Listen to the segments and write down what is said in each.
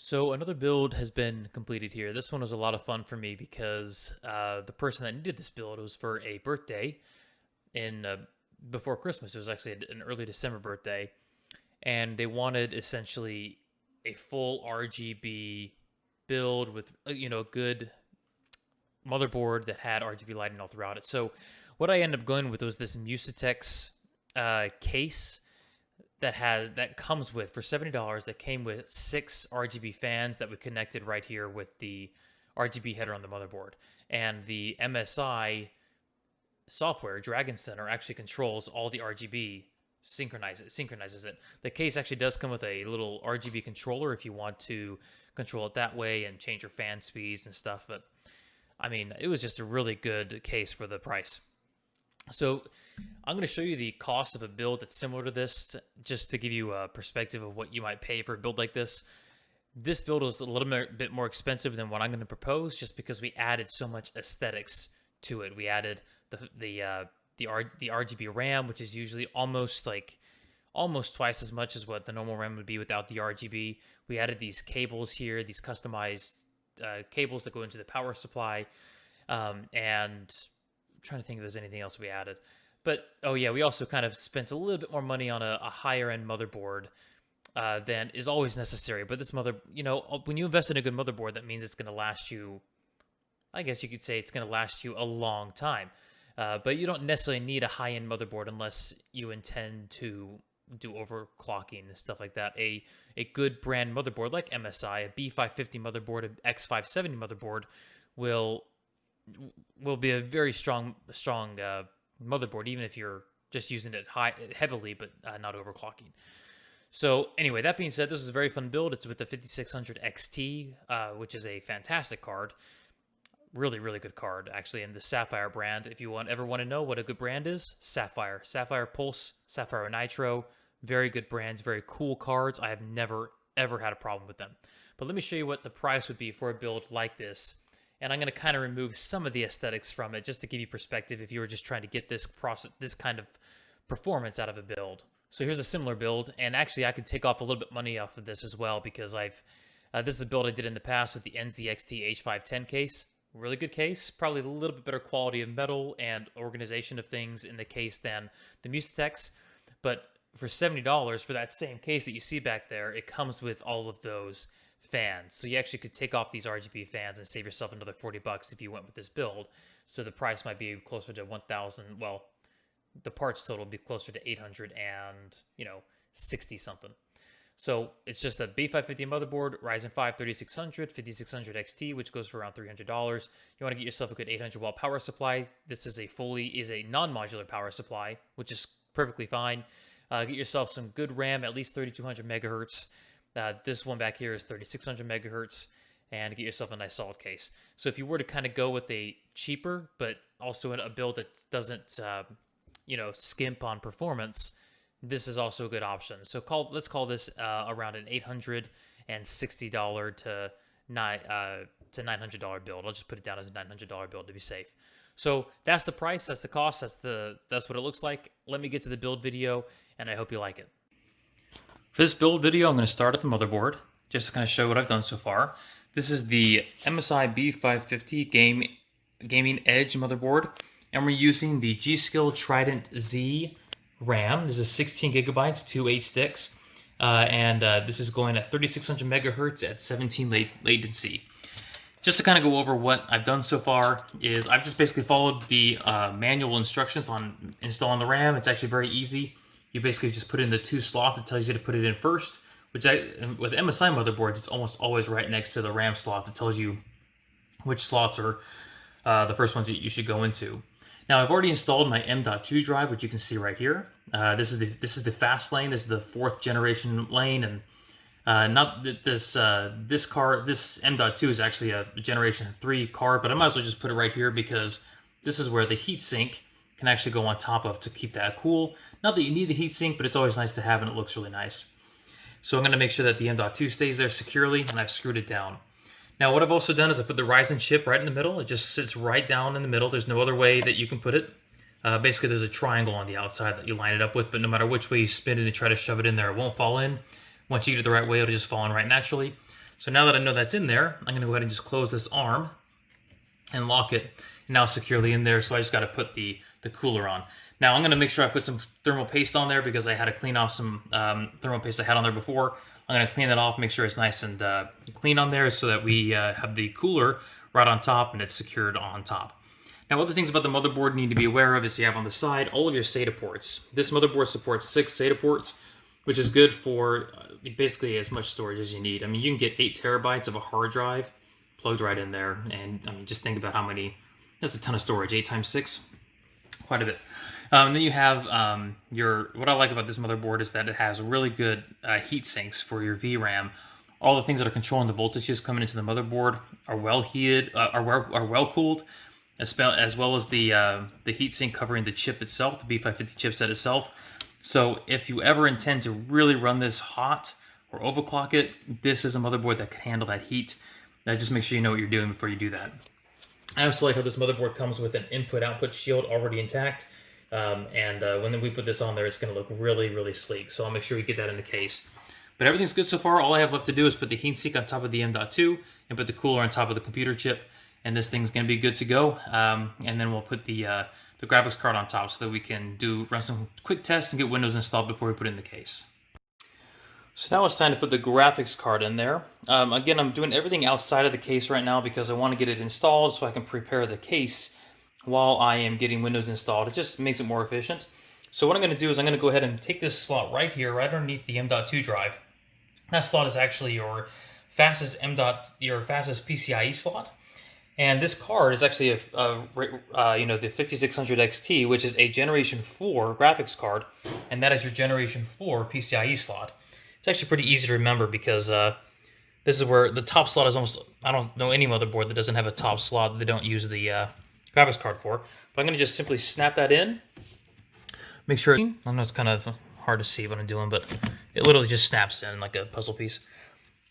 So another build has been completed here. This one was a lot of fun for me because the person that needed this build was for a birthday in before Christmas. It was actually an early December birthday, and they wanted essentially a full RGB build with a good motherboard that had RGB lighting all throughout it. So what I ended up going with was this Musetex case that comes with for $70 that came with 6 RGB fans that we connected right here with the RGB header on the motherboard. And the MSI software, Dragon Center, actually controls all the RGB, synchronizes it. The case actually does come with a little RGB controller if you want to control it that way and change your fan speeds and stuff. But I mean, it was just a really good case for the price. So I'm going to show you the cost of a build that's similar to this, just to give you a perspective of what you might pay for a build like this. This build is a little bit more expensive than what I'm going to propose, just because we added so much aesthetics to it. We added the RGB RAM, which is usually almost twice as much as what the normal RAM would be without the RGB. We added these cables here, these customized cables that go into the power supply, and I'm trying to think if there's anything else we added. But, oh yeah, we also kind of spent a little bit more money on a higher-end motherboard than is always necessary. But this when you invest in a good motherboard, that means it's going to last you, I guess you could say it's going to last you a long time. But you don't necessarily need a high-end motherboard unless you intend to do overclocking and stuff like that. A good brand motherboard like MSI, a B550 motherboard, an X570 motherboard will be a very strong motherboard, even if you're just using it heavily, but not overclocking. So anyway, that being said, this is a very fun build. It's with the 5600 XT, which is a fantastic card. Really, really good card, actually, in the Sapphire brand. If you ever want to know what a good brand is, Sapphire. Sapphire Pulse, Sapphire Nitro, very good brands, very cool cards. I have never, ever had a problem with them. But let me show you what the price would be for a build like this. And I'm going to kind of remove some of the aesthetics from it just to give you perspective if you were just trying to get this kind of performance out of a build. So here's a similar build, and actually I could take off a little bit money off of this as well because this is a build I did in the past with the NZXT H510 case. Really good case, probably a little bit better quality of metal and organization of things in the case than the Musetex, but for $70 for that same case that you see back there, it comes with all of those fans. So you actually could take off these RGB fans and save yourself another $40 if you went with this build. So the price might be closer to 1,000. Well, the parts total would be closer to 800 and 60 something. So it's just a B550 motherboard, Ryzen 5 3600, 5600 XT, which goes for around $300. You want to get yourself a good 800 watt power supply. This is a non-modular power supply, which is perfectly fine. Get yourself some good RAM, at least 3200 megahertz. This one back here is 3600 megahertz, and get yourself a nice solid case. So if you were to kind of go with a cheaper, but also in a build that doesn't, skimp on performance, this is also a good option. So let's call this around an $860 to $900 build. I'll just put it down as a $900 build to be safe. So that's the price, that's the cost, that's what it looks like. Let me get to the build video, and I hope you like it. For this build video, I'm going to start at the motherboard, just to kind of show what I've done so far. This is the MSI B550 Gaming Edge motherboard, and we're using the G.Skill Trident Z RAM. This is 16 gigabytes, 2 8 sticks, and this is going at 3600 megahertz at 17 latency. Just to kind of go over what I've done so far is I've just basically followed the manual instructions on installing the RAM. It's actually very easy. You basically just put in the 2 slots. It tells you to put it in first, with MSI motherboards, it's almost always right next to the RAM slot. It tells you which slots are the first ones that you should go into. Now, I've already installed my M.2 drive, which you can see right here. This is the fast lane. This is the 4th generation lane, and this M.2 is actually a generation 3 card, but I might as well just put it right here because this is where the heatsink can actually go on top of to keep that cool. Not that you need the heatsink, but it's always nice to have, and it looks really nice. So I'm going to make sure that the M.2 stays there securely, and I've screwed it down. Now, what I've also done is I put the Ryzen chip right in the middle. It just sits right down in the middle. There's no other way that you can put it. Basically, there's a triangle on the outside that you line it up with, but no matter which way you spin it and try to shove it in there, it won't fall in. Once you get it the right way, it'll just fall in right naturally. So now that I know that's in there, I'm going to go ahead and just close this arm and lock it now securely in there. So I just got to put the cooler on. Now I'm going to make sure I put some thermal paste on there because I had to clean off some thermal paste I had on there before. I'm going to clean that off, make sure it's nice and clean on there so that we have the cooler right on top and it's secured on top. Now, other things about the motherboard you need to be aware of is you have on the side all of your SATA ports. This motherboard supports 6 SATA ports, which is good for basically as much storage as you need. I mean, you can get 8 terabytes of a hard drive plugged right in there, and I mean, just think about how many. That's a ton of storage. 8 times 6, quite a bit. Then you have what I like about this motherboard is that it has really good heat sinks for your VRAM. All the things that are controlling the voltages coming into the motherboard are well heated, are well cooled, as well as the heatsink covering the chip itself, the B550 chipset itself. So if you ever intend to really run this hot or overclock it, this is a motherboard that can handle that heat. Now just make sure you know what you're doing before you do that. I also like how this motherboard comes with an input-output shield already intact. When we put this on there, it's going to look really, really sleek. So I'll make sure you get that in the case. But everything's good so far. All I have left to do is put the heatsink on top of the M.2 and put the cooler on top of the computer chip. And this thing's going to be good to go. And then we'll put the graphics card on top so that we can run some quick tests and get Windows installed before we put it in the case. So now it's time to put the graphics card in there. Again, I'm doing everything outside of the case right now because I want to get it installed so I can prepare the case while I am getting Windows installed. It just makes it more efficient. So what I'm going to do is I'm going to go ahead and take this slot right here, right underneath the M.2 drive. That slot is actually your fastest PCIe slot. And this card is actually the 5600 XT, which is a Generation 4 graphics card, and that is your Generation 4 PCIe slot. It's actually pretty easy to remember because this is where the top slot is almost, I don't know any motherboard that doesn't have a top slot that they don't use the graphics card for. But I'm going to just simply snap that in. Make sure, I know it's kind of hard to see what I'm doing, but it literally just snaps in like a puzzle piece.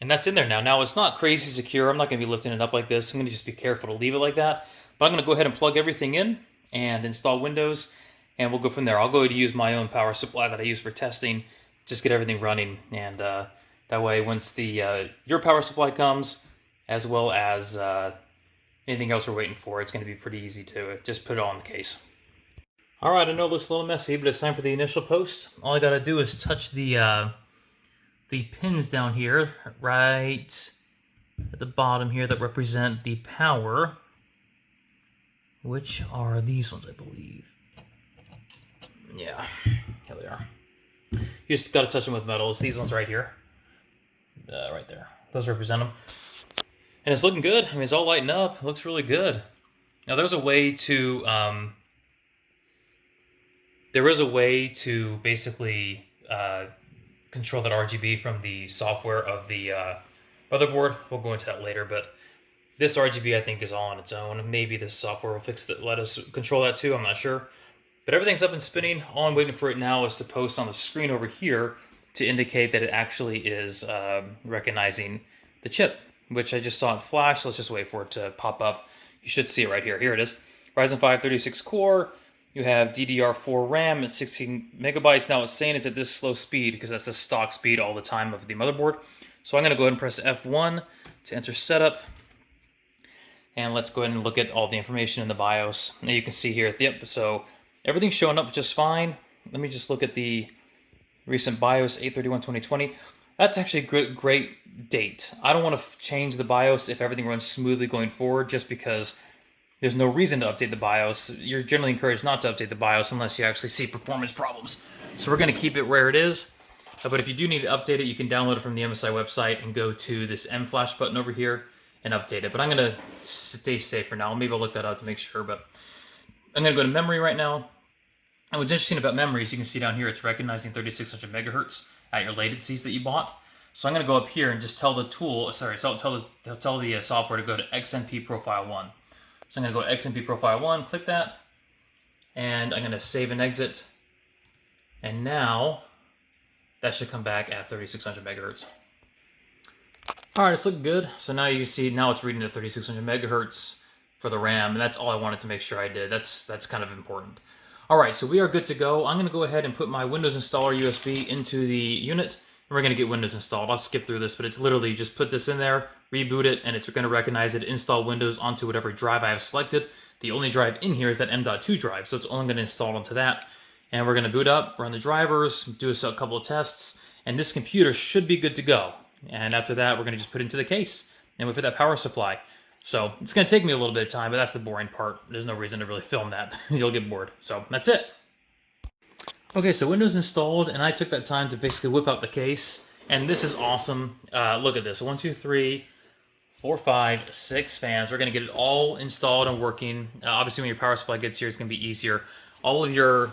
And that's in there now. Now, it's not crazy secure. I'm not going to be lifting it up like this. I'm going to just be careful to leave it like that. But I'm going to go ahead and plug everything in and install Windows, and we'll go from there. I'll go ahead and use my own power supply that I use for testing, just get everything running. And that way, once your power supply comes, as well as anything else we're waiting for, it's going to be pretty easy to just put it all in the case. All right, I know it looks a little messy, but it's time for the initial post. All I got to do is touch the pins down here, right at the bottom here, that represent the power, which are these ones, I believe. Yeah, here they are. You just got to touch them with metals. These ones right here, right there. Those represent them. And it's looking good. I mean, it's all lighting up. It looks really good. Now, there's a way to basically control that RGB from the software of the motherboard. We'll go into that later, but this RGB I think is all on its own. Maybe this software will fix that, let us control that too. I'm not sure. But everything's up and spinning. All I'm waiting for it now is to post on the screen over here to indicate that it actually is recognizing the chip, which I just saw it flash. Let's just wait for it to pop up. You should see it right here. Here it is. Ryzen 5 36 core. You have DDR4 RAM at 16 megabytes. Now it's saying it's at this slow speed because that's the stock speed all the time of the motherboard. So I'm going to go ahead and press F1 to enter setup. And let's go ahead and look at all the information in the BIOS. Now you can see here, yep, so everything's showing up just fine. Let me just look at the recent BIOS, 8/31/2020. That's actually a great date. I don't want to change the BIOS if everything runs smoothly going forward, just because there's no reason to update the BIOS. You're generally encouraged not to update the BIOS unless you actually see performance problems. So we're going to keep it where it is. But if you do need to update it, you can download it from the MSI website and go to this M Flash button over here and update it. But I'm going to stay safe for now. Maybe I'll look that up to make sure. But I'm going to go to memory right now. And what's interesting about memory is you can see down here, it's recognizing 3600 megahertz at your latencies that you bought. So I'm going to go up here and just tell the tool, tell the software to go to XMP Profile 1. So I'm going to go to XMP Profile 1, click that, and I'm going to save and exit. And now that should come back at 3600 megahertz. All right, it's looking good. So now you see, now it's reading at 3600 megahertz for the RAM, and that's all I wanted to make sure I did. That's kind of important. All right, so we are good to go. I'm going to go ahead and put my Windows installer USB into the unit, and we're going to get Windows installed. I'll skip through this, but it's literally, you just put this in there, reboot it, and it's going to recognize it, install Windows onto whatever drive I have selected. The only drive in here is that M.2 drive, so it's only going to install onto that. And we're going to boot up, run the drivers, do a couple of tests, and this computer should be good to go. And after that, we're going to just put it into the case, and we'll fit that power supply. So it's going to take me a little bit of time, but that's the boring part. There's no reason to really film that. You'll get bored. So that's it. Okay, so Windows installed, and I took that time to basically whip out the case. And this is awesome. Look at this. 1, 2, 3, 4, 5, 6 fans. We're going to get it all installed and working. Obviously, when your power supply gets here, it's going to be easier. All of your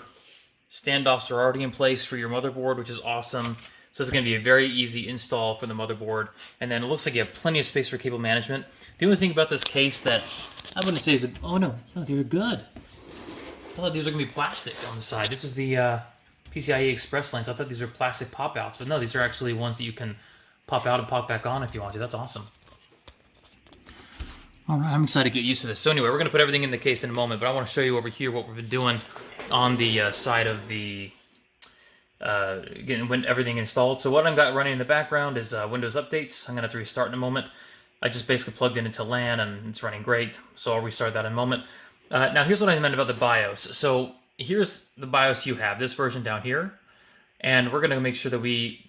standoffs are already in place for your motherboard, which is awesome. So it's going to be a very easy install for the motherboard. And then it looks like you have plenty of space for cable management. The only thing about this case that I wouldn't say is that, oh no, they're good. I thought these were going to be plastic on the side. This is the PCIe Express lines. I thought these were plastic pop-outs, but no, these are actually ones that you can pop out and pop back on if you want to. That's awesome. All right, I'm excited to get used to this. So anyway, we're going to put everything in the case in a moment, but I want to show you over here what we've been doing on the side of the getting everything installed. So what I've got running in the background is Windows updates. I'm going to have to restart in a moment. I just basically plugged it into LAN and it's running great. So I'll restart that in a moment. Now here's what I meant about the BIOS. So here's the BIOS you have, this version down here. And we're going to make sure that we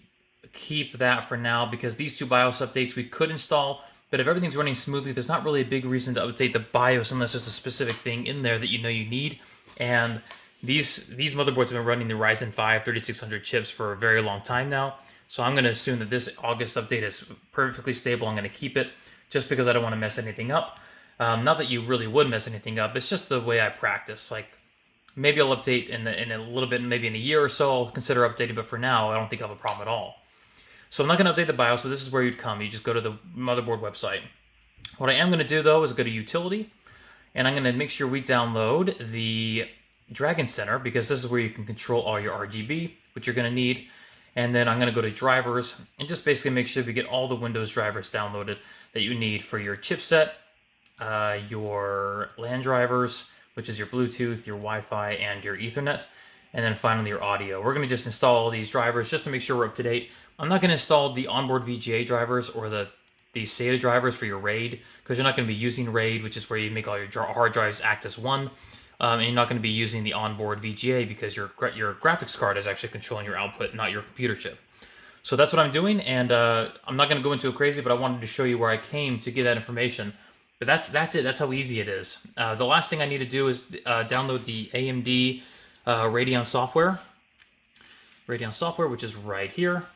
keep that for now because these two BIOS updates we could install. But if everything's running smoothly, there's not really a big reason to update the BIOS unless there's a specific thing in there that you know you need. And these motherboards have been running the Ryzen 5 3600 chips for a very long time now. So I'm going to assume that this August update is perfectly stable. I'm going to keep it just because I don't want to mess anything up. Not that you really would mess anything up. It's just the way I practice. Like maybe I'll update in a little bit, maybe in a year or so I'll consider updating. But for now, I don't think I have a problem at all. So I'm not going to update the BIOS, but this is where you'd come. You just go to the motherboard website. What I am going to do, though, is go to Utility, and I'm going to make sure we download the Dragon Center, because this is where you can control all your RGB, which you're going to need. And then I'm going to go to Drivers, and just basically make sure we get all the Windows drivers downloaded that you need for your chipset, your LAN drivers, which is your Bluetooth, your Wi-Fi, and your Ethernet. And then finally your audio. We're going to just install all these drivers just to make sure we're up to date. I'm not going to install the onboard VGA drivers or the SATA drivers for your RAID, because you're not going to be using RAID, which is where you make all your hard drives act as one. And you're not going to be using the onboard VGA because your graphics card is actually controlling your output, not your computer chip. So that's what I'm doing, and I'm not going to go into it crazy, but I wanted to show you where I came to get that information. But that's it. That's how easy it is. The last thing I need to do is download the AMD Radeon software, which is right here,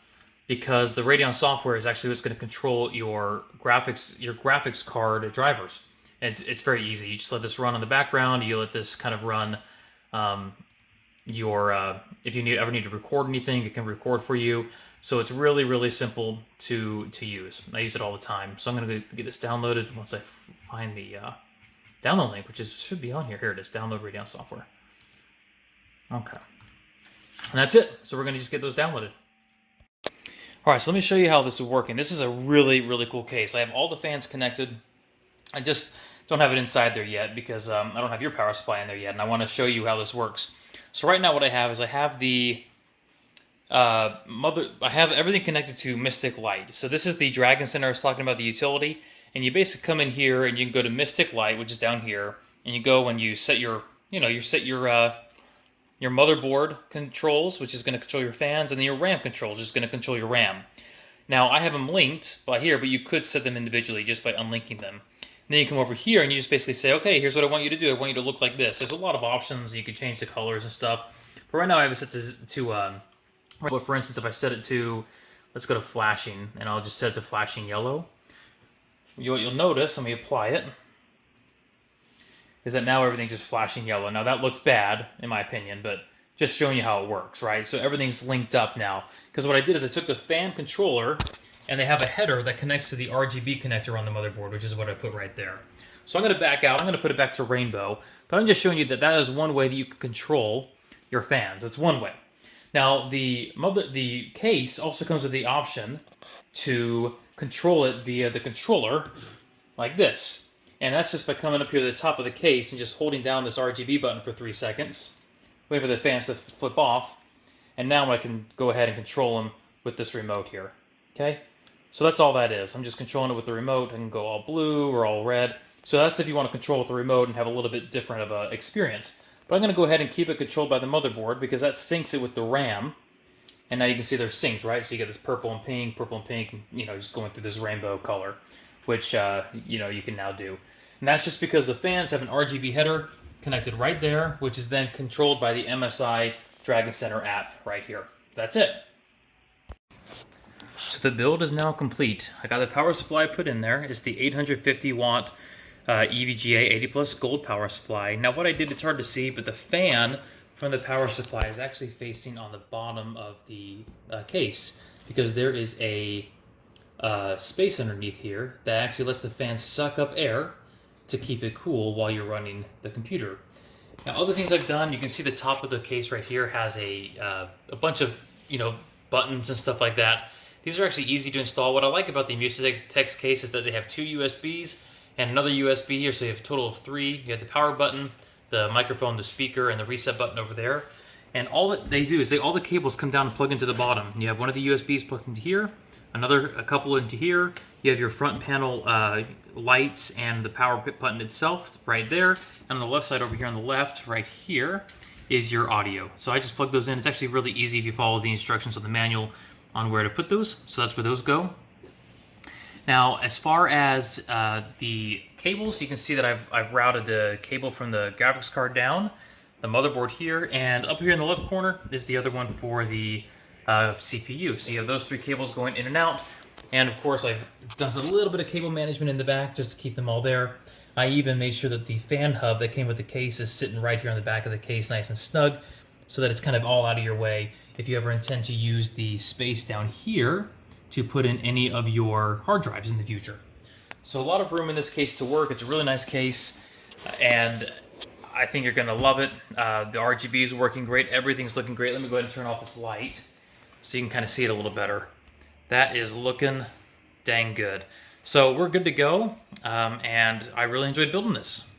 because the Radeon software is actually what's going to control your graphics card drivers. And it's very easy. You just let this run on the background. You let this kind of run if you ever need to record anything, it can record for you. So it's really, really simple to use. I use it all the time. So I'm going to get this downloaded once I find the download link, which should be on here. Here it is, download Radeon software. Okay. And that's it. So we're going to just get those downloaded. All right, so let me show you how this is working. This is a really, really cool case. I have all the fans connected. I just don't have it inside there yet because I don't have your power supply in there yet, and I want to show you how this works. So right now what I have is I have the I have everything connected to Mystic Light. So this is the Dragon Center I was talking about, the utility, and you basically come in here and you can go to Mystic Light, which is down here, and you go and you set your motherboard controls, which is going to control your fans, and then your RAM controls, which is going to control your RAM. Now, I have them linked by here, but you could set them individually just by unlinking them. And then you come over here and you just basically say, okay, here's what I want you to do. I want you to look like this. There's a lot of options. You can change the colors and stuff. But right now I have it set to for instance, if I set it to, let's go to flashing, and I'll just set it to flashing yellow. You'll notice, let me apply it, is that now everything's just flashing yellow. Now that looks bad, in my opinion, but just showing you how it works, right? So everything's linked up now. Because what I did is I took the fan controller, and they have a header that connects to the RGB connector on the motherboard, which is what I put right there. So I'm going to back out. I'm going to put it back to rainbow. But I'm just showing you that that is one way that you can control your fans. It's one way. Now, the case also comes with the option to control it via the controller, like this. And that's just by coming up here to the top of the case and just holding down this RGB button for 3 seconds. Wait for the fans to flip off. And now I can go ahead and control them with this remote here. Okay, so that's all that is. I'm just controlling it with the remote. I can go all blue or all red. So that's if you want to control with the remote and have a little bit different of a experience. But I'm going to go ahead and keep it controlled by the motherboard because that syncs it with the RAM. And now you can see they're synced, right? So you get this purple and pink, you know, just going through this rainbow color, which, you know, you can now do. And that's just because the fans have an RGB header connected right there, which is then controlled by the MSI Dragon Center app right here. That's it. So the build is now complete. I got the power supply put in there. It's the 850 watt EVGA 80 plus gold power supply. Now what I did, it's hard to see, but the fan from the power supply is actually facing on the bottom of the case because there is a space underneath here that actually lets the fan suck up air to keep it cool while you're running the computer. Now other things I've done, you can see the top of the case right here has a bunch of, you know, buttons and stuff like that. These are actually easy to install. What I like about the Musetex case is that they have 2 USBs and another USB here, so you have a total of 3. You have the power button, the microphone, the speaker, and the reset button over there. And all that they do is all the cables come down and plug into the bottom. You have one of the USBs plugged into here, a couple into here. You have your front panel lights and the power button itself right there. And on the left side over here on the left, right here, is your audio. So I just plug those in. It's actually really easy if you follow the instructions of the manual on where to put those. So that's where those go. Now, as far as the cables, you can see that I've routed the cable from the graphics card down, the motherboard here, and up here in the left corner is the other one for the CPU. So you have those 3 cables going in and out. And of course, I've done a little bit of cable management in the back just to keep them all there. I even made sure that the fan hub that came with the case is sitting right here on the back of the case, nice and snug, so that it's kind of all out of your way if you ever intend to use the space down here to put in any of your hard drives in the future. So a lot of room in this case to work. It's a really nice case, and I think you're gonna love it. The RGB is working great. Everything's looking great. Let me go ahead and turn off this light so you can kind of see it a little better. That is looking dang good. So we're good to go, and I really enjoyed building this.